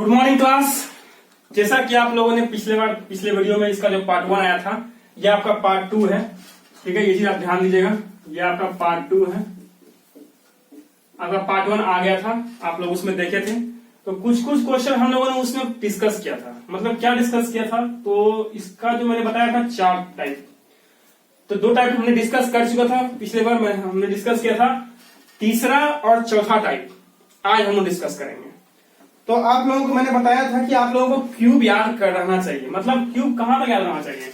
Good morning class. जैसा कि आप लोगों ने पिछले वीडियो में इसका जो पार्ट 1 आया था, ये आपका पार्ट 2 है। ठीक है, ये चीज आप ध्यान दीजिएगा। ये आपका पार्ट 2 है। आपका पार्ट 1 आ गया था, आप लोग उसमें देखे थे। तो कुछ क्वेश्चन हम लोगों ने उसमें डिस्कस किया था। मतलब क्या डिस्कस किया था, तो इसका जो मैंने बताया था 4 टाइप। तो 2 टाइप हमने डिस्कस कर चुका था पिछले बार में, हमने डिस्कस किया था। तीसरा और चौथा टाइप आज हम लोग डिस्कस करेंगे। तो आप लोगों को मैंने बताया था कि आप लोगों को क्यूब याद कर रहना चाहिए। मतलब क्यूब कहां तक याद रहना चाहिए,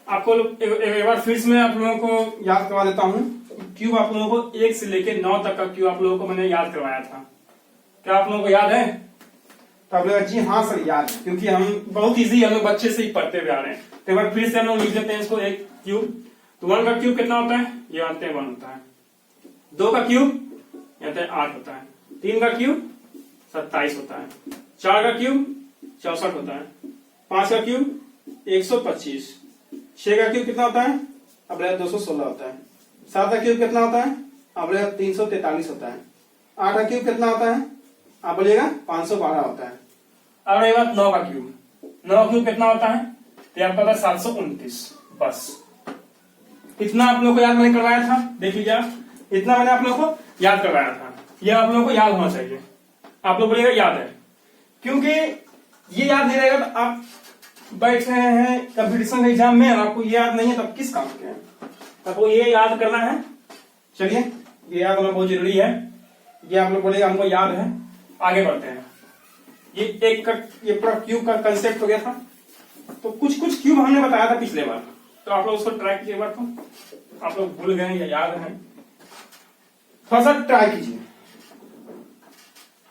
आपको एक बार फिर से मैं आप लोगों को याद करवा देता हूं। क्यूब आप लोगों को 1 से लेकर 9 तक का क्यूब आप लोगों को मैंने याद करवाया था। क्या आप लोगों को याद है? तो आप लोग जी हाँ सर याद है, क्योंकि हम बहुत इजी हम लोग बच्चे से ही पढ़ते हुए आ रहे हैं। तो एक बार फिर से हम लोग लिख लेते हैं इसको। एक क्यूब, तो 1 का क्यूब कितना होता है, ये आते हैं 1 होता है। 2 का क्यूब यहाँ पे 8 होता है। 3 का क्यूब 27 होता है। 4 का क्यूब 64 होता है। 5 का क्यूब 125। 6 का क्यूब कितना होता है, अब 216 होता है। 7 का क्यूब कितना होता है, अब 343 होता है। 8 का क्यूब कितना होता है, आप बोलिएगा 512 होता है। अब ये बात 9 का क्यूब। 9 का क्यूब कितना होता है, तो आपका होता है 729। बस इतना आप लोगों को याद मैंने करवाया था। देख लीजिए, इतना मैंने आप लोगों को याद करवाया था। यह आप लोगों को याद होना चाहिए। आप लोग बोलिएगा याद है, क्योंकि ये याद नहीं रहेगा तो आप बैठ रहे हैं कंपटीशन एग्जाम में, आपको ये याद नहीं है तब किस काम के हैं। आपको ये याद करना है। चलिए, ये याद होना बहुत जरूरी है। ये आप लोग बोलेगा हमको याद है। आगे बढ़ते हैं। ये पूरा क्यूब का कंसेप्ट हो गया था। तो कुछ क्यूब हमने बताया था पिछले बार, तो आप लोग उसको ट्राई कीजिए। बार तो आप लोग भूल गए या याद है, थोड़ा सा ट्राई कीजिए।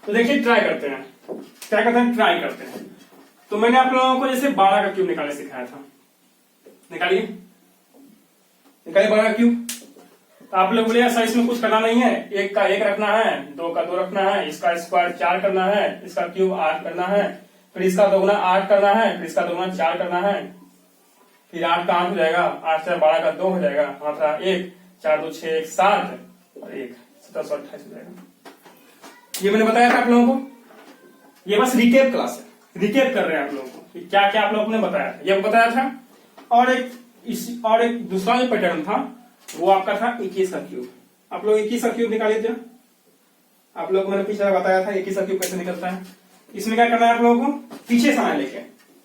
तो देखिए, ट्राई करते हैं। क्या करते हैं, ट्राई करते हैं। तो मैंने आप लोगों को जैसे 12 का क्यूब निकालने सिखाया था। निकालिए 12 का क्यूब। तो आप लोग बोले सर इसमें कुछ करना नहीं है, 1 का 1 रखना है, 2 का 2 रखना है, इसका स्क्वायर 4 करना है, इसका क्यूब 8 करना है, फिर इसका दोगुना 8 करना है, फिर इसका दोगुना 4 करना है, फिर 8 का 8 हो जाएगा, 8 से 12 का 2 हो जाएगा, 8 का 1, 4 2 6 1 7 और 1 17 28 हो जाएगा। ये मैंने बताया था आप लोगों को। ये बस रिकेप क्लास है, रिकेप कर रहे हैं आप लोगों को कि क्या क्या आप लोगों ने बताया था। ये बताया था। और एक दूसरा जो पैटर्न था वो आपका था 21 का क्यूब। आप लोग 21 का क्यूब निकाल लीजिए। आप लोग को मैंने पीछे बताया था 21 का क्यूब कैसे निकलता है। इसमें क्या करना है आप लोगों को, पीछे समय लेके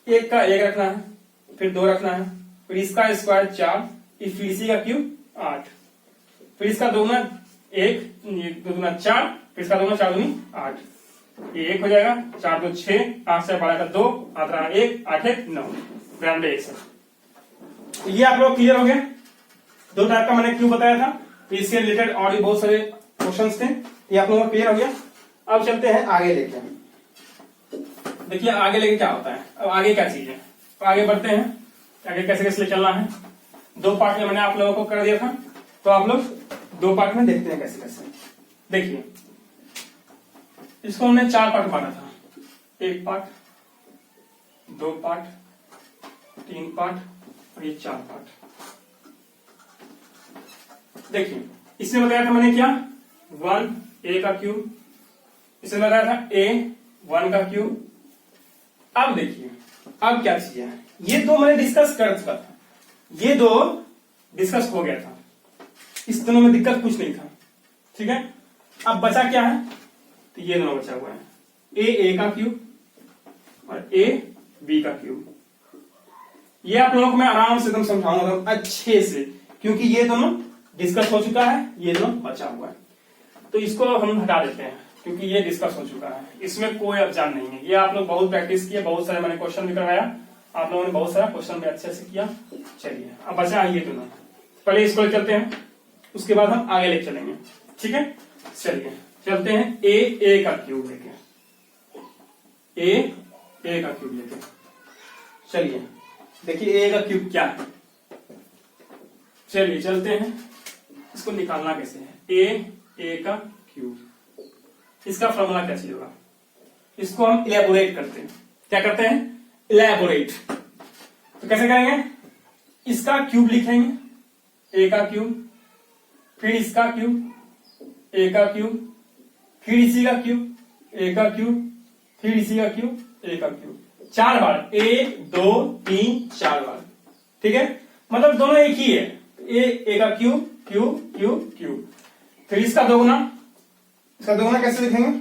1 का 1 रखना है, फिर 2 रखना है, फिर इसका स्क्वायर 4, फिर इसी का क्यूब 8, फिर इसका दोगुना 1, दोगुना 4, फिर इसका दोगुना 4 दूनी 8, ये 1 हो जाएगा, 4 2 6, 8 से 12 का 2, 8 रहा 1, 8 1 9, ग्रांडे 1 से। ये आप लोग क्लियर हो गए। 2 टाइप का मैंने क्यूब बताया था, फिर इससे रिलेटेड और भी बहुत सारे क्वेश्चंस थे। ये आप लोगों को क्लियर हो गया। अब चलते हैं आगे लेके। देखिए आगे लेके क्या होता है, अब आगे क्या चीज है, तो आगे बढ़ते हैं। आगे कैसे कैसे चलना है। 2 पार्ट में मैंने आप लोगों को कर दिया था, तो आप लोग 2 पार्ट में देखते हैं कैसे कैसे। देखिए, इसको हमने 4 पार्ट बांटा था। 1 पार्ट, 2 पार्ट, 3 पार्ट और ये 4 पार्ट। देखिए, इसमें बताया था मैंने क्या, 1 A का क्यूब, इसमें बताया था A 1 का क्यूब। अब देखिए, अब क्या चीज है, ये 2 मैंने डिस्कस कर चुका था। ये 2 डिस्कस हो गया था, इस दोनों में दिक्कत कुछ नहीं था। ठीक है, अब बचा क्या है, तो ये दोनों बचा हुआ है, A का क्यूब और A B का क्यूब। ये आप लोगों को मैं आराम से एकदम समझाऊंगा अच्छे से, क्योंकि ये दोनों डिस्कस हो चुका है, ये दोनों बचा हुआ है। तो इसको हम हटा देते हैं, क्योंकि ये डिस्कस हो चुका है, इसमें कोई अड़चन नहीं है। ये आप लोग बहुत प्रैक्टिस किए, बहुत सारे मैंने क्वेश्चन भी करवाया, आप लोगों ने बहुत सारा क्वेश्चन भी अच्छे से किया। चलिए, अब बचा ये दोनों, पहले इसको चलते हैं, उसके बाद हम आगे लेके चलेंगे। ठीक है, चलिए चलते हैं A का क्यूब लेके। A का क्यूब लेके चलिए, देखिए A का क्यूब क्या है। चलिए चलते हैं, इसको निकालना कैसे है। A का क्यूब, इसका फॉर्मूला कैसे होगा, इसको हम इलेबोरेट करते हैं। क्या करते हैं, इलेबोरेट। तो कैसे करेंगे, इसका क्यूब लिखेंगे, A का क्यूब, फिर इसका क्यूब, A का क्यूब, फिर इसी का क्यूब, A का क्यूब, फिर इसी का क्यूब, ए का क्यूब, 4 बार, 1 2 3 4 बार, ठीक है, मतलब दोनों एक ही है। ए का क्यूब क्यूब क्यूब क्यूब, फिर इसका दोगुना कैसे लिखेंगे,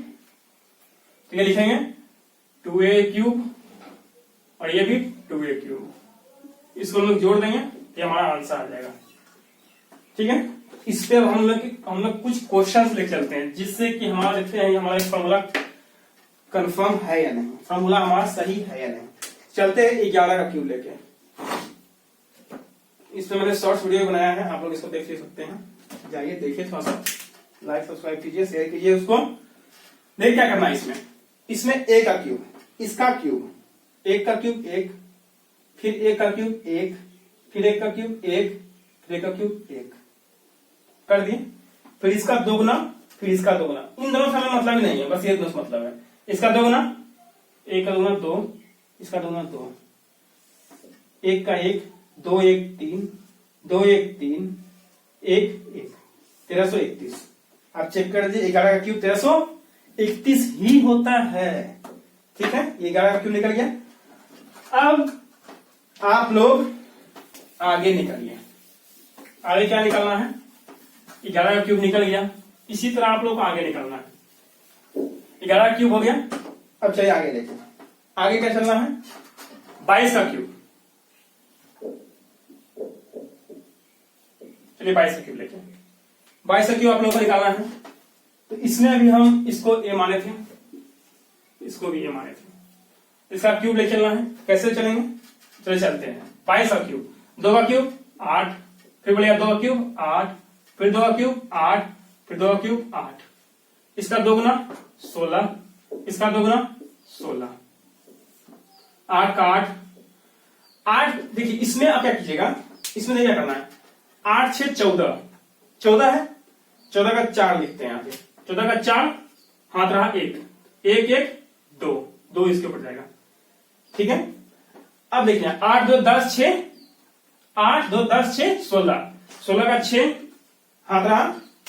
तो ये लिखेंगे 2a क्यूब और ये भी 2a क्यूब, इसको हम लोग जोड़ देंगे, ये हमारा आंसर आ जाएगा, ठीक है। इस पे हम लोग कुछ क्वेश्चंस लेके चलते हैं, जिससे कि हमारा देखते हैं हमारा फॉर्मूला कंफर्म है या नहीं, फॉर्मूला हमारा सही है या नहीं। चलते हैं 11 का क्यूब लेके। इस पे मैंने शॉर्ट्स वीडियो बनाया है, आप लोग इसको देख ले सकते हैं, जाइए देखिए, थोड़ा सा लाइक सब्सक्राइब कीजिए, शेयर कीजिए उसको। देख क्या करना है इसमें ए का क्यूब, इसका क्यूब, 1 का क्यूब 1, फिर 1 का क्यूब 1, फिर 1 का क्यूब 1, फिर 1 का क्यूब 1 कर दिए, फिर इसका दोगुना, फिर इसका दोगुना। इन दोनों से हमें मतलब ही नहीं है, बस ये दोनों मतलब है। इसका दोगुना, 1 का दोगुना 2, इसका दोगुना 2, 1 का 1, 2 1 3, 2 1 3, 1 1, 1331। आप चेक कर दीजिए, 11 का क्यूब 1331 ही होता है, ठीक है। ये 11 का क्यूब निकल गया। अब आप लोग आगे निकलिए, आगे क्या निकलना है, 11 का क्यूब निकल गया, इसी तरह आप लोग को आगे निकलना है। 11 का क्यूब हो गया, अब चलिए आगे देखें, आगे क्या चलना है, 22 का क्यूब। चलिए 22 का क्यूब लेके, 22 का क्यूब आप लोगों को निकालना है। तो इसमें अभी हम इसको ए माने थे, इसको भी ए माने थे, इसका क्यूब ले चलना है। कैसे चलेंगे, चलिए चलते हैं। 22 का क्यूब, 2 का क्यूब 8, फिर बोलेगा 2 का क्यूब 8, फिर 2 का क्यूब 8, फिर 2 का क्यूब 8, इसका दोगुना 16, इसका दोगुना 16, 8 का 8। देखिए इसमें आप क्या कीजिएगा, इसमें क्या करना है, 8 6 14, 14 है, 14 का 4 लिखते हैं यहाँ पे, 14 का 4 हाथ रहा 1 1 1 2 2 इसके ऊपर जाएगा, ठीक है। अब देखिए 8 2 10 6, 8 2 10 6 16, 16 का 6 हाथ रहा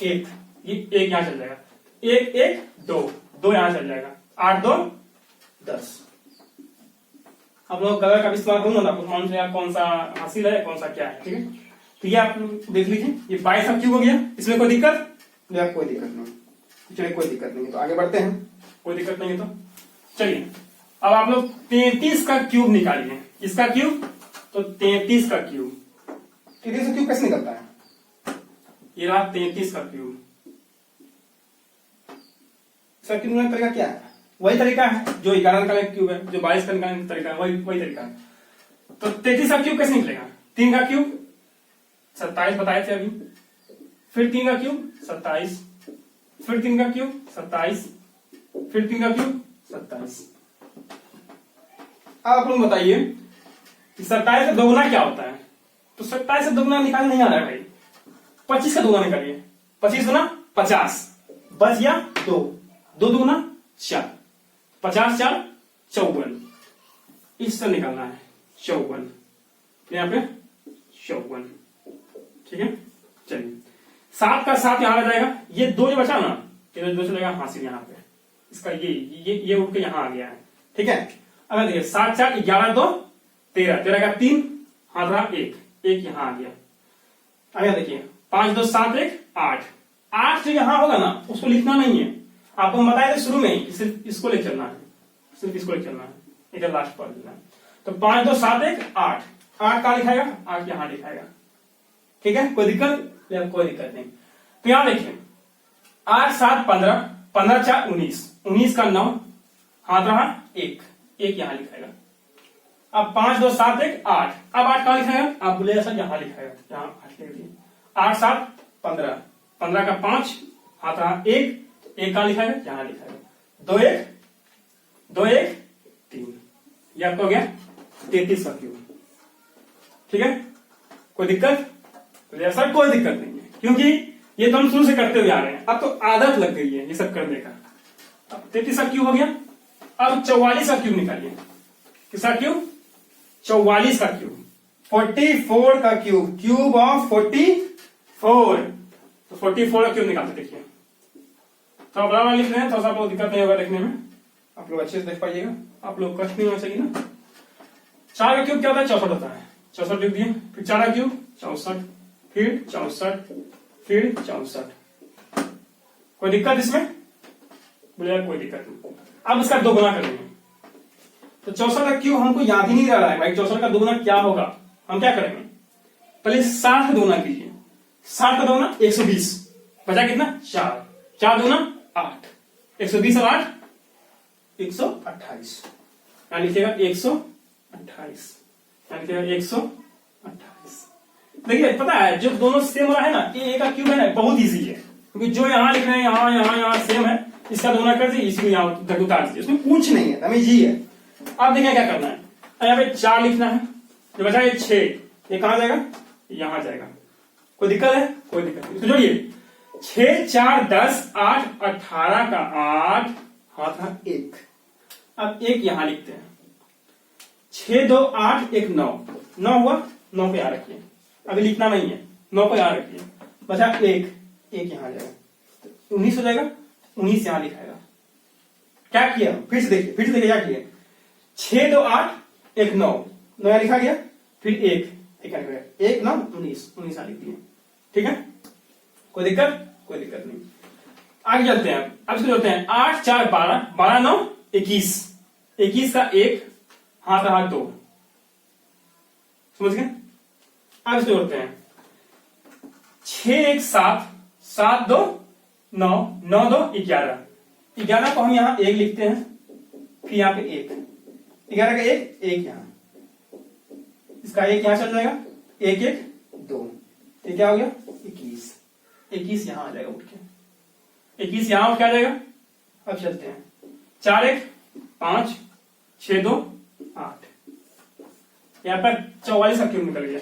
1, ये 1 यहां चल जाएगा, 1 1 2 2 यहां चल जाएगा, 8 2 10। आप लोग कलर का इस्तेमाल करूंगा ना, आपको मालूम चलेगा कौन सा हासिल है कौन सा क्या है, ठीक है। तो ये आप देख लीजिए, ये 22 का क्यूब हो गया, इसमें कोई दिक्कत नहीं, कोई दिक्कत नहीं, चलिए कोई दिक्कत नहीं, तो आगे बढ़ते हैं, कोई दिक्कत नहीं है तो चलिए। अब आप लोग 33 का क्यूब निकालिए, इसका क्यूब, तो 33 का क्यूब, 33 का क्यूब कैसे निकलता है, ये रहा 33 का क्यूब। इसका क्यूब निकालने का तरीका क्या है, वही तरीका है जो 11 निकालने का क्यूब है, जो 22 का निकालने का तरीका है, वही तरीका है। तो 33 का क्यूब कैसे निकलेगा, 3 का क्यूब 27 बताए थे अभी, फिर 3 का क्यूब 27, फिर 3 का क्यूब 27, फिर 3 का क्यूब 27। अब आप लोग बताइए कि 27 का दोगुना क्या होता है, तो 27 से दोगुना निकालने नहीं आ रहा है भाई, 25 का दोगुना निकालिए, 25 गुना 50, बच गया 2, 2 दूना 4, 50 4 54, इससे निकालना है 54, यहाँ पे 54, ठीक है। चलिए 7 का 7 यहां आ जाएगा, ये 2 जो बचा ना, ये 2 चलेगा हासिल यहाँ पे, इसका ये उठ के यहां आ गया है, ठीक है। अब देखिए 7 4 11 2 13, 13 का 3 हाथ रहा 1 1 यहां आ गया। आगे देखिए 5 2 7 1 8, 8 जो यहां होगा ना उसको लिखना नहीं है, आपको हम बताए थे शुरू में ही, सिर्फ इसको ले चलना है, सिर्फ इसको ले चलना है, इधर लास्ट पर लेना है। तो 5 2 7 1 8, 8 कहां लिखाएगा, 8 यहां लिखाएगा, ठीक है। कोई दिक्कत, कोई दिक्कत नहीं। तो यहां देखिए 8 7 15, 15 4 19, 19 का 9 हाथ रहा 1 1 यहां लिखाएगा। अब 5 2 7 1 8, अब 8 कहां लिखाएगा, आप बोले सर यहां लिखाएगा, यहां 8 लिख दिए, 8 7 15, 15 का 5 हाथ रहा 1 1 कहां लिखाएगा, यहां लिखाएगा, 2 1 2 1 3, ये आपका हो गया 33 का क्यूब, ठीक है। कोई दिक्कत, तो सर कोई दिक्कत नहीं है, क्योंकि ये तो हम शुरू से करते हुए आ रहे हैं, अब तो आदत लग गई है ये सब करने का। अब 33 का क्यूब हो गया, अब 44 का क्यूब निकालिए, किसका क्यूब, 44 का क्यूब, 44 का क्यूब, क्यूब ऑफ 44, तो 44 का क्यूब निकालते देखिए, तो बराबर लिख रहे हैं, थोड़ा सा आपको दिक्कत नहीं होगा देखने में। आप लोग अच्छे से देख पाइएगा, आप लोग कष्ट नहीं होना चाहिए ना। 4 का क्यूब क्या होता है? 64 होता है। 64 लिख दिए, फिर 4 का क्यूब 64, फिर 64, फिर 64। कोई दिक्कत इसमें? बोले कोई दिक्कत नहीं। अब इसका 2 गुना करेंगे, तो 64 का क्यूब हमको याद ही नहीं रह रहा है भाई, 64 का 2 गुना क्या होगा। हम क्या करेंगे, पहले 60 का 2 गुना कीजिए। 60 का 2 गुना 120, बचा कितना? 4, 4 दूना 8, 120 और 8 128, यहाँ लिखिएगा 128, यहाँ लिखिएगा 128। देखिए पता है जो दोनों सेम रहा है ना, ए का क्यूब है ना, बहुत इजी है, क्योंकि जो यहाँ लिख रहे हैं यहाँ यहाँ यहाँ सेम है, इसका 2 गुना कर दीजिए, इसको यहाँ उतार दीजिए, इसमें कुछ नहीं है, हमें जी है। अब देखिए क्या करना है, यहाँ पे 4 लिखना है, जो बचा ये 6, ये कहां जाएगा? यहां जाएगा। कोई दिक्कत है? कोई दिक्कत नहीं। तो जोड़िए 6 4 10 8 18 का 8, हाथ हाथ 1। अब 1 यहां लिखते हैं, 6 2 8 1 9, 9 हुआ, 9 को यहां रखिए, अभी लिखना नहीं है, 9 को यहां रखिए, बचा 1, 1 यहां जाएगा, तो 19 हो जाएगा, 19 यहां लिखाएगा। क्या किया? फिर से देखिए, क्या किया? 6 2 8 1 9, 9 यहां लिखा गया, फिर 1 1 9 19, 19 यहां लिख दिए। ठीक है, कोई दिक्कत? कोई दिक्कत नहीं। आगे चलते हैं, अब इसको जोड़ते हैं, 8 4 12, 12 9 21, 21 का 1, हाथ हाथ 2, समझ गए? अब इसको जोड़ते हैं, 6 1 7, 7 2 9, 9 2 11, 11 को हम यहां 1 लिखते हैं, फिर यहां पे 1, 11 का 1, 1 यहां, इसका 1 यहां चल जाएगा, 1 1 2, ये क्या हो गया? 21, 21 यहां आ जाएगा उठ के, 21 यहां उठ के आ जाएगा। अब चलते हैं, 4 1 5, 6 2 8, यहां पर 44 का क्यूब निकल गया।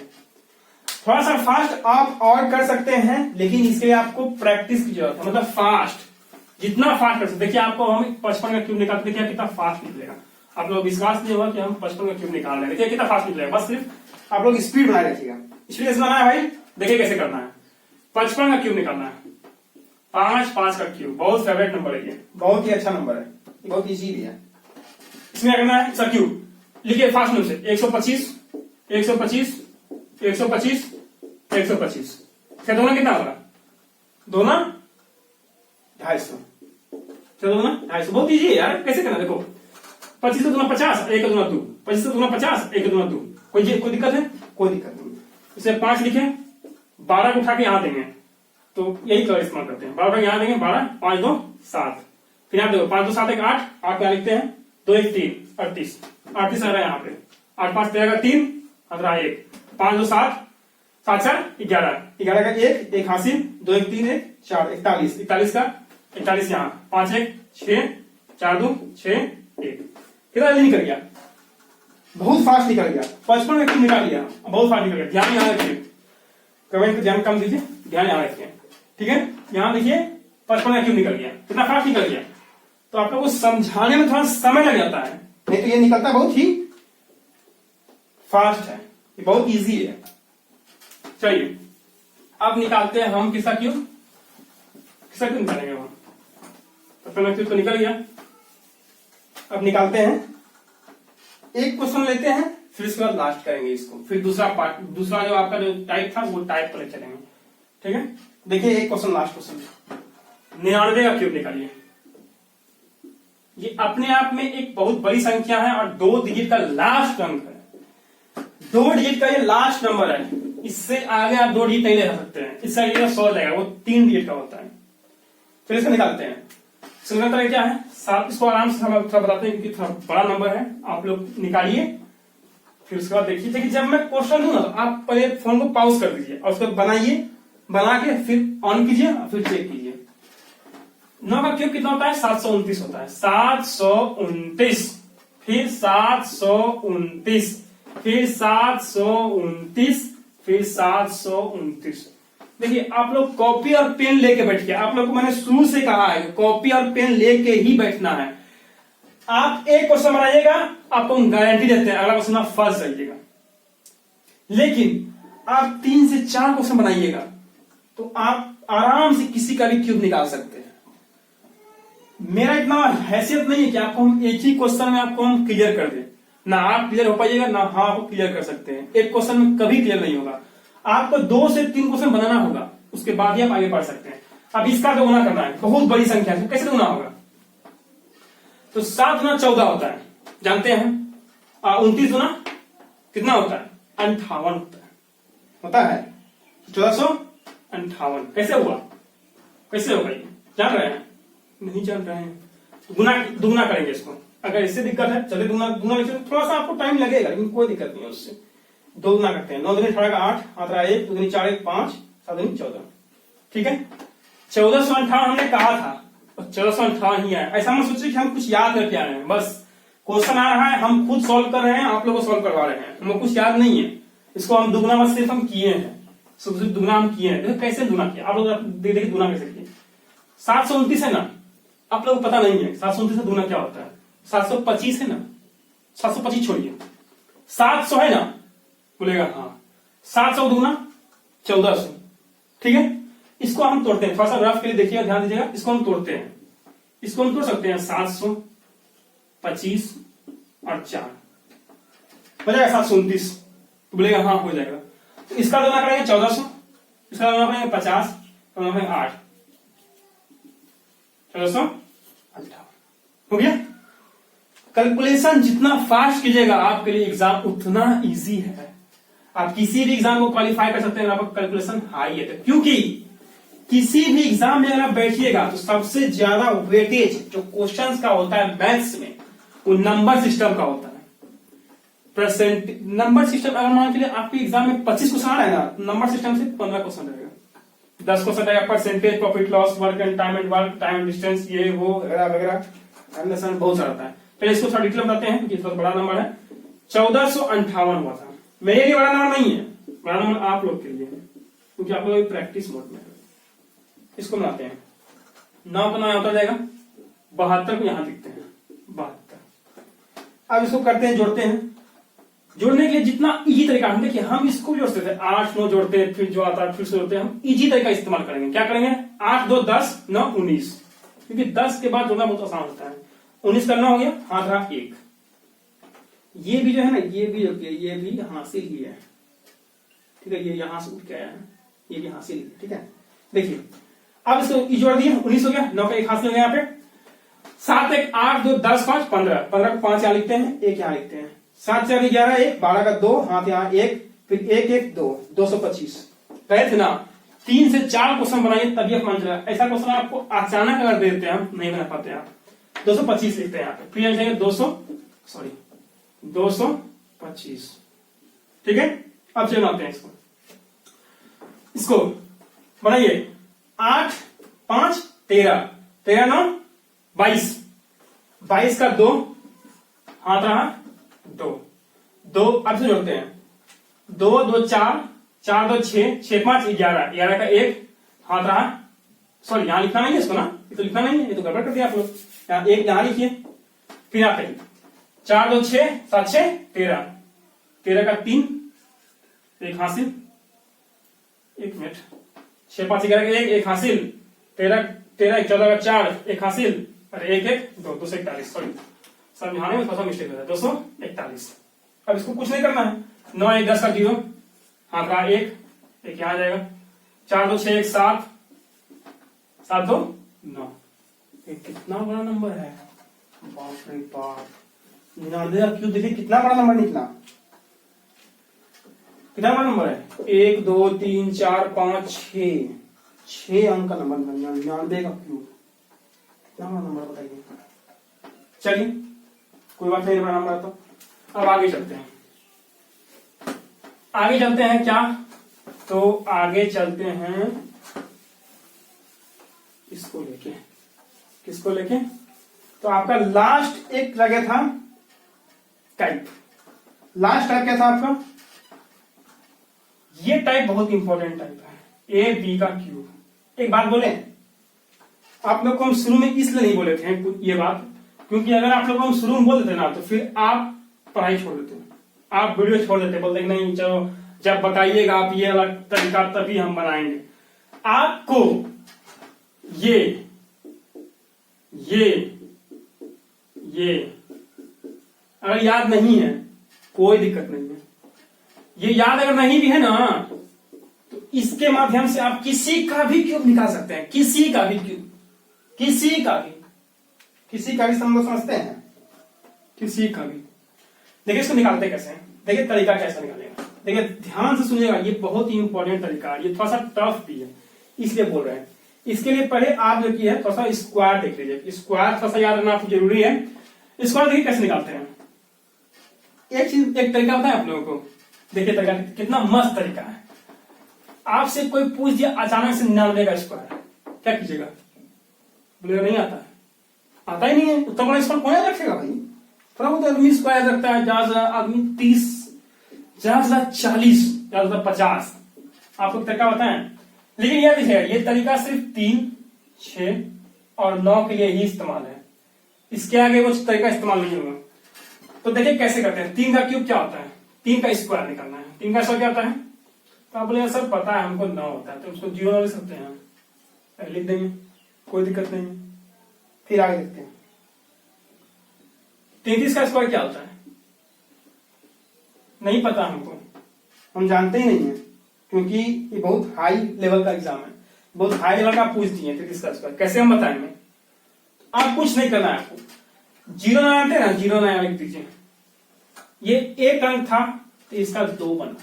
थोड़ा सा फास्ट आप और कर सकते हैं, लेकिन इसके लिए आपको प्रैक्टिस की जरूरत है, मतलब फास्ट, जितना फास्ट कर सकते। देखिए आपको हम 55 का क्यूब निकालते, देखिए कितना फास्ट निकलेगा। आप लोग विश्वास नहीं होगा कि हम 55 का क्यूब निकाल रहे हैं, देखिए कितना फास्ट निकलेगा। बस सिर्फ आप लोग स्पीड बनाए रखिएगा। स्पीड कैसे बनाना है भाई? देखिए कैसे करना है। 55 का क्यूब निकालना है, 5 5 का क्यूब, बहुत फेवरेट नंबर है ये, बहुत ही अच्छा नंबर है, बहुत इजी भी है। इसमें क्या करना है? सर क्यूब लिखिए फास्ट नंबर से, 125 125 125 125, क्या दोनों कितना होगा? दोनों 250, चलो दोनों 250, बहुत इजी है यार, कैसे करना? देखो 25 से दूना 50, 1 दूना 2, 25 से दूना 50, 1 दूना 2, कोई दिक्कत है? कोई दिक्कत नहीं। इसे 5 लिखे, 12 को उठा के यहां देंगे, तो यही कलर इस्तेमाल करते हैं, 12 उठा के यहां देंगे, 12 5 2 7, फिर यहां देखो 5 2 7 1 8, 8 क्या लिखते हैं? 2 1 3 38, 38 आ रहा है यहाँ पे, 8 5 13 का 3, 1 5 2 7 7 4 11, 11 का 1 1 हासिल, 2 1 3 1 4 41, 41 का 41 यहाँ, 5 1 6 4 2 6 1, कितना जल्दी निकल गया? बहुत फास्ट निकल गया। 55 में क्यों निकाल लिया? बहुत फास्ट निकल गया। ध्यान यहाँ रखिए, कमेंट को ध्यान कम दीजिए, ध्यान यहाँ रखिए, ठीक है? यहाँ देखिए 55 में क्यों निकल गया, कितना फास्ट निकल गया। तो आप लोगों को समझाने में थोड़ा समय लग जाता है, नहीं तो ये निकलता बहुत ही फास्ट है, ये बहुत इजी है। चलिए अब निकालते हैं हम किसका क्यूब, निकालेंगे हम 55 क्यूब तो निकल गया। अब निकालते हैं, एक क्वेश्चन लेते हैं, फिर इसके बाद लास्ट करेंगे इसको, फिर दूसरा पार्ट, दूसरा जो आपका जो टाइप था वो टाइप पर चलेंगे, ठीक है? देखिए एक क्वेश्चन, लास्ट क्वेश्चन, 99 का क्यूब निकालिए। ये अपने आप में एक बहुत बड़ी संख्या है और 2 डिजिट का लास्ट अंक है, 2 डिजिट का ये लास्ट नंबर है, इससे आगे आप 2 डिजिट नहीं ले सकते हैं, इससे आगे 100 जाएगा, वो 3 डिजिट का होता है। फिर इसको निकालते हैं, संख्या क्या है 7, इसको आराम से हम थोड़ा बताते हैं क्योंकि थोड़ा बड़ा नंबर है, आप लोग निकालिए, फिर उसके बाद देखिए। देखिए जब मैं क्वेश्चन दूं ना तो आप पहले फोन को पॉज कर दीजिए और उसको बनाइए, बना के फिर ऑन कीजिए और फिर चेक कीजिए। 9 का क्यूब कितना होता है? 729 होता है, 729, फिर 729, फिर 729, फिर 729। देखिए आप लोग कॉपी और पेन लेके बैठिए, आप लोग को मैंने शुरू से कहा है कॉपी और पेन लेके ही बैठना है। आप एक क्वेश्चन बनाइएगा, आपको हम गारंटी देते हैं अगला क्वेश्चन आप फंस जाइएगा, लेकिन आप 3 से 4 क्वेश्चन बनाइएगा तो आप आराम से किसी का भी क्यूब निकाल सकते हैं। मेरा इतना हैसियत नहीं है कि आपको हम एक ही क्वेश्चन में आपको हम क्लियर कर दें। ना आप क्लियर हो पाइएगा, ना हाँ आप क्लियर कर सकते हैं। एक क्वेश्चन में कभी क्लियर नहीं होगा, आपको 2 से 3 क्वेश्चन बनाना होगा, उसके बाद ही आप आगे बढ़ सकते हैं। अब इसका तो गुना करना है, बहुत बड़ी संख्या है, कैसे गुना होगा? तो 7 गुना 14 होता है, जानते हैं। 29 गुना कितना होता है? 58 होता है 1458। कैसे हुआ? कैसे होगा ये जान रहे हैं? नहीं जान रहे हैं तो दुगुना करेंगे इसको। अगर इससे दिक्कत है चलिए दुगुना थोड़ा सा आपको टाइम लगेगा, लेकिन कोई दिक्कत नहीं है उससे। 2 गुना करते हैं, 9 दूनी 18 का 8, 1, 2 दूनी 4, 1 5, 7 दूनी 14। ठीक है, 1458 हमने कहा था और 1458 ही आया। ऐसा मत सोचिए कि हम कुछ याद करके आ रहे हैं, बस क्वेश्चन आ रहा है हम खुद सॉल्व कर रहे हैं, आप लोगों को सॉल्व करवा रहे हैं, हमें कुछ याद नहीं है। इसको हम दुगुना बस सिर्फ हम किए हैं, सिर्फ दुगुना हम किए हैं। देखो कैसे दुगुना किया, आप लोग देखिए दुगुना कैसे किए। 729 है ना, आप लोग को पता नहीं है 729 से दुगुना क्या होता है। 725 है ना, 725 छोड़िए, 700 है ना, बोलेगा हाँ। 700 दुगुना 1400। ठीक है, इसको हम तोड़ते हैं, थोड़ा सा रफ के लिए देखिएगा, ध्यान दीजिएगा। इसको हम तोड़ते हैं, इसको हम तोड़ सकते हैं। 725 और 4 हो जाएगा 729, तो बोलेगा हाँ हो जाएगा। तो इसका दोना करेंगे 1400, इसका दोना करेंगे 50, दोना करेंगे 8, 1458 हो गया। कैलकुलेशन जितना फास्ट कीजिएगा आपके लिए एग्जाम उतना इजी है। आप किसी भी एग्जाम को क्वालिफाई कर सकते हैं अगर आपका कैलकुलेशन हाई है तो, क्योंकि किसी भी एग्जाम में अगर आप बैठिएगा तो सबसे ज्यादा वेटेज जो क्वेश्चंस का होता है मैथ्स में, वो नंबर सिस्टम का होता है। परसेंट नंबर सिस्टम, अगर मान के लिए आपके एग्जाम में 25 क्वेश्चन आ रहा है ना, नंबर सिस्टम से 15 क्वेश्चन रहेगा, 10 क्वेश्चन रहेगा percentage, profit loss, work and time and work, time and distance, ये वो वगैरह वगैरह, बहुत सारा आता है। चलिए इसको थोड़ा डिटेल बताते हैं कि थोड़ा बड़ा नंबर है। 1458 हुआ था, मेरे लिए बड़ा नंबर नहीं है, बड़ा नंबर आप लोग के लिए है, क्योंकि आप लोग प्रैक्टिस मोड में है। इसको बनाते हैं, 9 को 9 होता जाएगा, 72 को यहां लिखते हैं 72। अब इसको करते हैं, जोड़ते हैं। जोड़ने के लिए जितना इजी तरीका, हम देखिए हम इसको भी जोड़ते थे, 8 9 जोड़ते हैं, फिर जो आता है फिर से जोड़ते हैं। हम इजी तरीका इस्तेमाल करेंगे। क्या करेंगे? 8 2 10 9 19, क्योंकि 10 के बाद जोड़ना बहुत आसान होता है। 19 करना हो गया, हाथ रहा 1। ये भी जो है ना, ये भी हासिल ही है। ठीक है, ये यहां से उठ के आया है, ये भी हासिल है। ठीक है, देखिए अब इसको जोड़ दिए, 19 हो गया, 9 का 1 हासिल हो गया। यहाँ पे 7 1 8 2 10 5 15, 15 को 5 यहाँ लिखते हैं, 1 यहाँ लिखते हैं। 7 4 11 1, 12 का 2, हाथ यहाँ 1, फिर 1 1 2, 225 रहे थे ना। 3 से 4 क्वेश्चन बनाइए तभी आप मान चला। ऐसा क्वेश्चन आपको अचानक अगर दे देते हैं, हम नहीं बना पाते आप, 225 लिखते हैं यहाँ पे, फिर लिखेंगे 225। ठीक है, अब चलिए बनाते हैं इसको बनाइए। 8 5 13, 13 9 22, 22 का 2 हाथ रहा 2, अब से जोड़ते हैं। 2 2 4, 4 2 6, 6 5 11, 11 का 1 हाथ रहा, सॉरी यहां लिखना नहीं है इसको ना, ये तो लिखना नहीं है, ये तो गड़बड़ कर दिया आप लोग। यहाँ 1 यहां लिखिए, फिर यहाँ पे 4 2 6 7 6 13, 13 का 3 1 हासिल, 1 मिनट, 6 5 11 का 1 हासिल, 13 1 14 का 4 1 हासिल, और 1 1 2 241, सॉरी समझाने में थोड़ा सा मिस्टेक हो रहा है, 241। अब इसको कुछ नहीं करना है, 9 1 10 का 0, हाथ का 1 यहाँ जाएगा, 4 2 6 1 7, 7 2 9। कितना बड़ा नंबर है, बाप रे बाप। 99 क्यों, देखिए कितना बड़ा नंबर निकला, कितना बड़ा नंबर है, 1 2 3 4 5 6 अंक का नंबर। 99 का क्यूब, कितना बड़ा नंबर बताइए। चलिए कोई बात नहीं, बड़ा नंबर तो अब आगे चलते हैं। आगे चलते हैं क्या, तो आगे चलते हैं इसको लेके, किसको लेके, तो आपका लास्ट एक लगे था टाइप। लास्ट टाइप क्या था आपका, ये टाइप बहुत इंपॉर्टेंट टाइप है, ए बी का क्यूब। एक बात बोले, आप लोग को हम शुरू में इसलिए नहीं बोले थे ये बात, क्योंकि अगर आप लोग को हम शुरू में बोल देते ना तो फिर आप पढ़ाई छोड़ देते, आप वीडियो छोड़ देते, बोलते नहीं चलो जब बताइएगा आप ये अलग तरीका तभी हम बनाएंगे। आपको ये ये अगर याद नहीं है कोई दिक्कत नहीं है। ये याद अगर नहीं भी है ना तो इसके माध्यम से आप किसी का भी क्यूब निकाल सकते हैं, किसी का भी क्यूब, किसी का भी समझते हैं, किसी का भी। देखिए इसको निकालते कैसे हैं, देखिए तरीका कैसे निकालेगा। देखिए ध्यान से सुनिएगा, ये बहुत ही इंपॉर्टेंट तरीका है, ये थोड़ा सा टफ भी है इसलिए बोल रहे हैं। इसके लिए पहले आप जो किया है थोड़ा सा स्क्वायर देख लीजिए, स्क्वायर थोड़ा सा याद रखना आपको जरूरी है। स्क्वायर देखिए कैसे निकालते हैं। एक तरीका बताएं आप लोगों को, देखिए तरीका कितना मस्त तरीका है। आपसे कोई पूछ दिया अचानक से 99 का स्क्वायर, क्या कीजिएगा? बोलेगा नहीं आता है, आता ही नहीं है। उतना बड़ा स्क्वायर कौन याद रखेगा भाई? थोड़ा बहुत आदमी स्क्वायर रखता है, ज्यादा आदमी 30, ज्यादा 40, ज्यादा 50। आपको तरीका बताएं, लेकिन यह देखिए ये तरीका सिर्फ 3, 6 और 9 के लिए ही इस्तेमाल है, इसके आगे वो तरीका इस्तेमाल नहीं होगा। तो देखिए कैसे करते हैं। 3 का क्यूब क्या होता है? 3 का स्क्वायर निकालना है। 3 का स्क्वायर क्या होता है? तो आप बोले सर पता है हमको 9 होता है, तो उसको 0 लिख सकते हैं, लिख देंगे, कोई दिक्कत नहीं है। फिर आगे देखते हैं 33 का स्क्वायर क्या होता है? नहीं पता हमको, हम जानते ही नहीं है, क्योंकि ये बहुत हाई लेवल का एग्जाम है, बहुत हाई लेवल का पूछ दिए 33 का स्क्वायर, कैसे हम बताएंगे? आप कुछ नहीं करना है आपको, 0 ना आते ना, 0 ना लिख दीजिए। ये एक अंक था तो इसका 2 बना,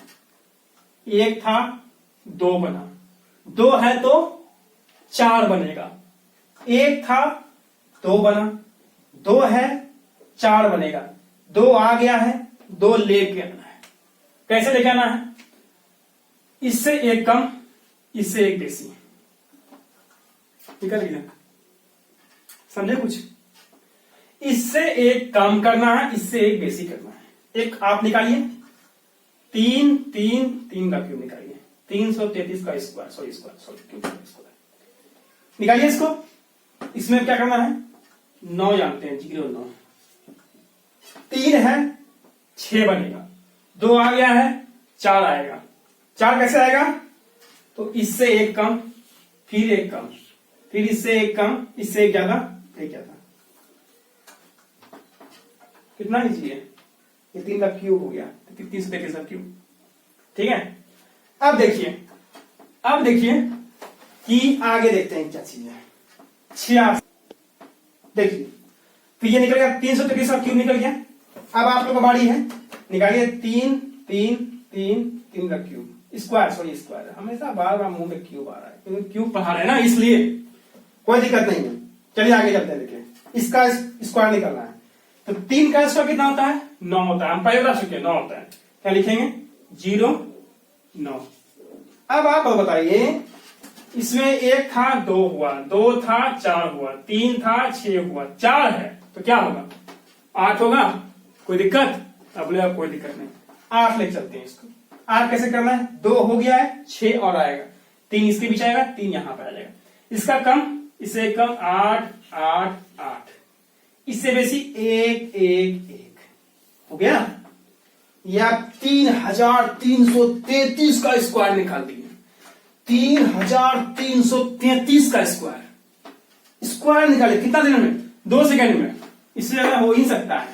एक था 2 बना, 2 है तो 4 बनेगा, एक था 2 बना, 2 है 4 बनेगा, 2 आ गया है, 2 लेके आना है। कैसे लेके आना है? इससे एक कम, इससे एक बेसी, निकल गया, समझे कुछ? इससे एक कम करना है, इससे एक बेसी करना है। एक आप निकालिए, 3 का क्यूब निकालिए, 333 का स्क्वायर, सॉरी क्यूब निकालिए इसको। इसमें क्या करना है? 9 जानते हैं, 0 9, 3 है 6 बनेगा, 2 आ गया है 4 आएगा, 4 कैसे आएगा? तो इससे एक कम, फिर एक कम, फिर इससे एक कम, इससे एक ज्यादा, एक ज्यादा। कितना इजी है ये, 3 का क्यूब हो गया, 333 का क्यूब। ठीक है, अब देखिए कि आगे देखते हैं क्या चीज है। 86 देखिए, तो ये निकल गया 333 का क्यूब निकल गया। अब आप लोग का बारी है, निकालिए 3 का क्यूब, स्क्वायर, सॉरी स्क्वायर, हमेशा बार बार मुंह में क्यूब आ रहा है क्योंकि क्यूब पढ़ा रहे हैं ना, इसलिए कोई दिक्कत नहीं है। चलिए आगे चलते हैं, देखिए इसका स्क्वायर निकलना है। तो 3 का स्क्वायर कितना होता है? 9 होता है, हम पहले बता चुके हैं 9 होता है। क्या लिखेंगे? 0 9। अब आप बताइए, इसमें 1 था 2 हुआ, 2 था 4 हुआ, 3 था 6 हुआ, 4 है तो क्या होगा? 8 होगा, कोई दिक्कत? अब बोले कोई दिक्कत नहीं, 8 ले चलते हैं इसको। 8 कैसे करना है? 2 हो गया है, 6 और आएगा, 3 इसके बीच आएगा, 3 यहां पर आ जाएगा, इसका कम, इससे कम, 8 8 8, इससे बेसी 1 1 1 हो गया। या 3333 का स्क्वायर निकाल दिए, 3333 का स्क्वायर निकाले, कितना देर में? 2 सेकंड में, इससे ज्यादा हो ही सकता है।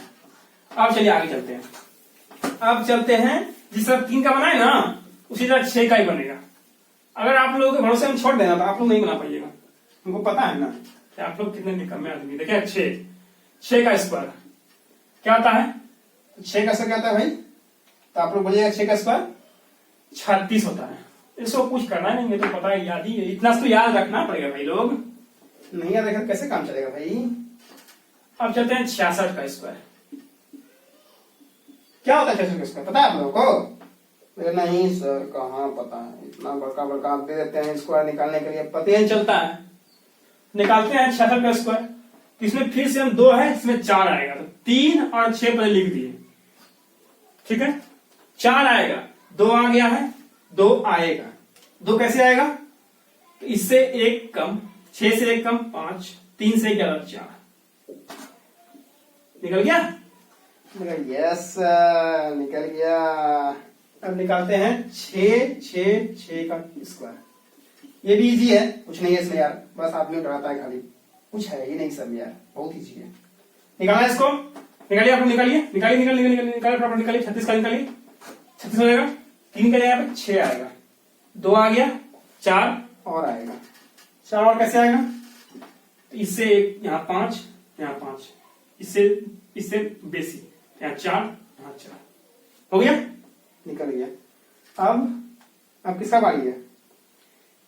अब चलिए आगे चलते हैं, जिस तरह 3 का बना है ना उसी तरह 6 का ही बनेगा। अगर आप लोगों के भरोसे हम छोड़ देना तो आप लोग नहीं बना पाइएगा, हमको पता है ना कि आप लोग कितने निकम्मे आदमी। देखिए 6 का स्क्वायर क्या होता है? 6 का स्क्वायर क्या होता है भाई? तो आप लोग बोलिएगा 6 का स्क्वायर 36 होता है। इसको कुछ करना नहीं है, तो पता है, याद ही है, इतना तो याद रखना पड़ेगा भाई। लोग नहीं याद रखें कैसे काम चलेगा भाई। अब चलते हैं 66 का स्क्वायर। क्या होता है 66 का स्क्वायर, पता है आप लोगों को? नहीं सर कहाँ पता है, इतना बड़का बड़का आप दे देते हैं स्क्वायर निकालने के लिए, पता ही नहीं चलता है। निकालते हैं 66 का स्क्वायर, इसमें फिर से हम 2 है, इसमें 4 आएगा, तो 3 और 6 पहले लिख दिए, ठीक है। 4 आएगा, 2 आ गया है, 2 आएगा, 2 कैसे आएगा? तो इससे एक कम, 6 से एक कम 5, 3 से 11 4, निकल गया? यस निकल गया। अब निकालते हैं 6 का स्क्वायर। ये भी इजी है, कुछ नहीं है इसमें यार, बस आदमी डराता है खाली। कुछ है ये नहीं सब यार, बहुत इजी है। निकालना है इसको, निकालिए आप लोग, निकालिए निकालिए निकालिए निकालिए निकालिए प्रॉपर निकालिए। 36 का निकालिए, 36 हो जाएगा, 3 का यहाँ पे 6 आएगा, 2 आ गया, 4 और आएगा, 4 और कैसे आएगा, तो इससे एक यहाँ 5, यहाँ 5, इससे बेसी, यहाँ 4, यहाँ 4 हो गया, निकल गया। अब किसका बारी है,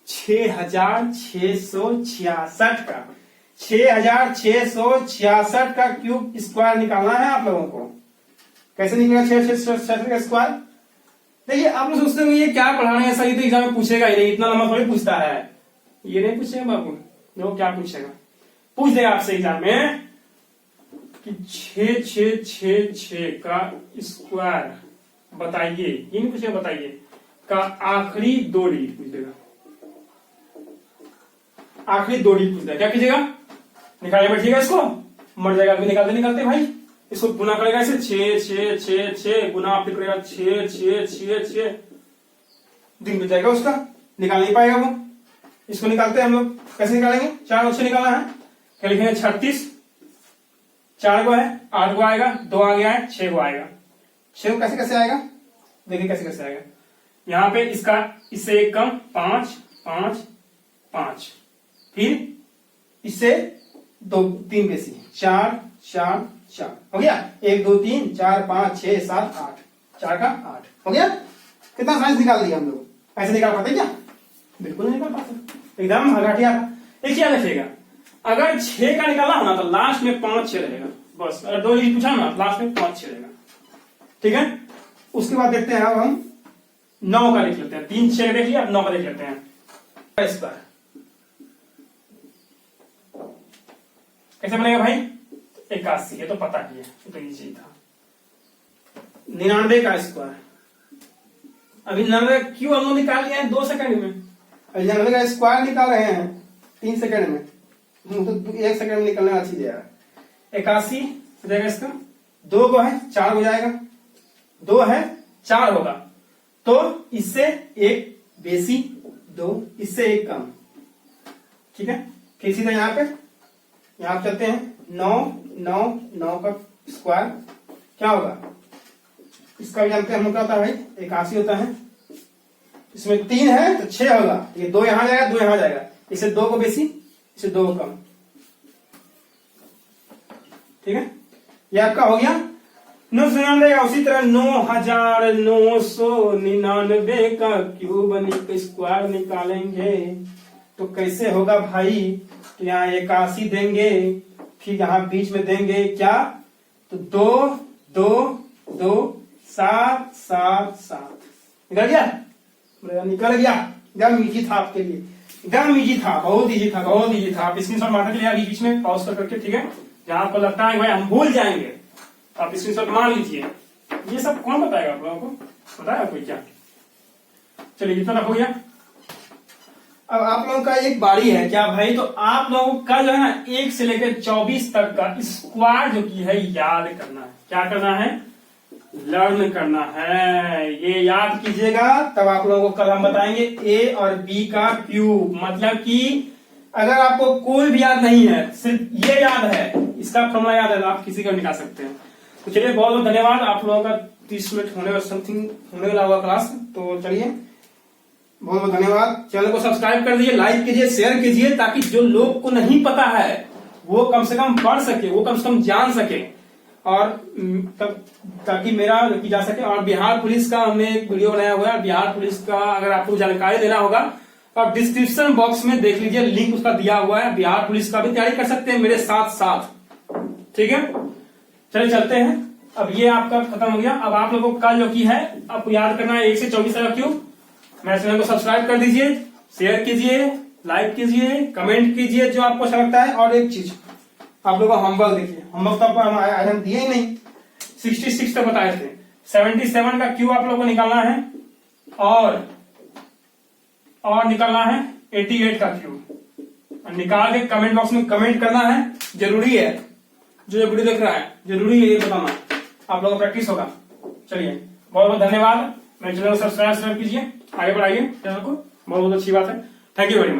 6666 का 6666 का क्यूब स्क्वायर निकालना है आप लोगों को। कैसे निकलेगा 6666 का स्क्वायर? देखिए आप लोग सोचते होंगे ये क्या पढ़ा रहे हैं, ऐसा ही तो एग्जाम में पूछेगा ही नहीं, इतना लंबा थोड़ी पूछता है, ये नहीं पूछेगा बाबू। देखो क्या पूछेगा, पूछ देगा आपसे एग्जाम में कि 6666 का स्क्वायर बताइए, ये नहीं पूछेगा बताइए का आखिरी 2 डिजिट पूछ देगा, आखिरी 2 डिजिट पूछ देगा। क्या कीजिएगा, निकालने बैठिएगा, इसको मर जाएगा अभी निकालते निकालते भाई, इसको गुना करेगा ऐसे 6 गुना आप करेगा 6 दिन बीत जाएगा उसका, निकाल नहीं पाएगा वो। इसको निकालते हैं हम लोग, कैसे निकालेंगे, 4 और 6 निकालना है, क्या लिखेंगे 36, 4 को है, 8 को आएगा, 2 आ गया है, 6 को आएगा, 6 को कैसे कैसे आएगा, देखिए कैसे कैसे आएगा, यहाँ पे इसका इससे एक कम 5 5 5, फिर इससे 2 3 बेसी 4 4 4 हो गया, 1 2 3 4 5 6 7 8, 4 का 8 हो गया। कितना साइंस निकाल दिया हम लोग, ऐसे निकाल पाते क्या, बिल्कुल नहीं निकाल पाते, एकदम हगाटिया। एक क्या लिखेगा, अगर 6 का निकालना होना तो लास्ट में 5 6 रहेगा बस, अगर 2 डिजिट पूछा ना लास्ट में 5 6 रहेगा, ठीक है। उसके बाद देखते हैं अब हम 9 का लिख लेते हैं, 3 6 देख लिया, अब 9 का देख लेते हैं। स्क्वायर कैसे बनेगा भाई, 81, ये तो पता ही है, तो इजी था। 99 का स्क्वायर, अभी 99 क्यों हम लोग निकाल लिया है 2 सेकंड में, अभी 99 का स्क्वायर निकाल रहे हैं 3 सेकंड में, तो 1 सेकंड में निकलने अच्छी दे रहा है। 81 हो जाएगा इसका, 2 को है 4 हो जाएगा, 2 है 4 होगा, तो इससे एक बेसी 2, इससे एक कम, ठीक है। फिर सीधा यहाँ पे चलते हैं, 9 का स्क्वायर क्या होगा, इसका भी जानते हैं हम लोग, क्या होता है भाई 81 होता है, इसमें 3 है तो 6 होगा, ये 2 यहां जाएगा 2 यहां जाएगा, इससे 2 को बेसी इससे 2 को कम, ठीक है। ये आपका हो गया 999 का। उसी तरह 9999 का क्यूब स्क्वायर निकालेंगे तो कैसे होगा भाई, तो यहाँ 81 देंगे, फिर यहाँ बीच में देंगे क्या, तो 2 2 2 7 7 7 निकल गया, निकल गया। एकदम इजी था आपके लिए, एकदम इजी था, बहुत इजी था, बहुत इजी था। आप स्क्रीनशॉट मारने के लिए अभी बीच में पॉज करके, ठीक है, जहां आपको लगता है भाई हम भूल जाएंगे आप स्क्रीनशॉट मार लीजिए। ये सब कौन बताएगा आप लोगों को, पता है कोई क्या? चलिए इतना हो गया। अब आप लोगों का एक बारी है क्या भाई, तो आप लोगों का जो है ना 1 से लेकर 24 तक का स्क्वायर जो की है याद करना है। क्या करना है, लर्न करना है। ये याद कीजिएगा, तब आप लोगों को कल हम बताएंगे ए और बी का क्यूब। मतलब कि अगर आपको कोई भी याद नहीं है, सिर्फ ये याद है, इसका फॉर्मूला याद है, तो आप किसी का निकाल सकते हैं। तो चलिए बहुत बहुत धन्यवाद। आप लोगों का 30 मिनट होने और समथिंग होने वाला होगा क्लास, तो चलिए बहुत बहुत धन्यवाद। चैनल को सब्सक्राइब कर दीजिए, लाइक कीजिए, शेयर कीजिए, ताकि जो लोग को नहीं पता है वो कम से कम पढ़ सके, वो कम से कम जान सके, और ताकि मेरा की जा सके। और बिहार पुलिस का हमने एक वीडियो बनाया हुआ है, बिहार पुलिस का अगर आपको जानकारी देना होगा तो आप डिस्क्रिप्शन बॉक्स में देख लीजिए, लिंक उसका दिया हुआ है। बिहार पुलिस का भी तैयारी कर सकते हैं मेरे साथ साथ, ठीक है। चलिए चलते हैं, अब ये आपका खत्म हो गया। अब आप लोगों को कल जो की है आपको याद करना है 1 से 24 तक का क्यूब। मेरे चैनल को सब्सक्राइब कर दीजिए, शेयर कीजिए, लाइक कीजिए, कमेंट कीजिए जो आपको अच्छा लगता है। और एक चीज आप लोगों का होमवर्क देखिए, होमवर्क तो आज हम दिए ही नहीं, 66 तक बताए थे। 77 का क्यूब आप लोगों को निकालना है, और निकालना है 88 का क्यूब। निकाल के कमेंट बॉक्स में कमेंट करना है, जरूरी है। जो ये वीडियो देख रहा है जरूरी है ये बताना, आप लोगों को प्रैक्टिस होगा। चलिए बहुत बहुत धन्यवाद। मेरे चैनल को सब्सक्राइब कीजिए, आगे बढ़ाइए चैनल को, बहुत बहुत अच्छी बात है। Thank you very much.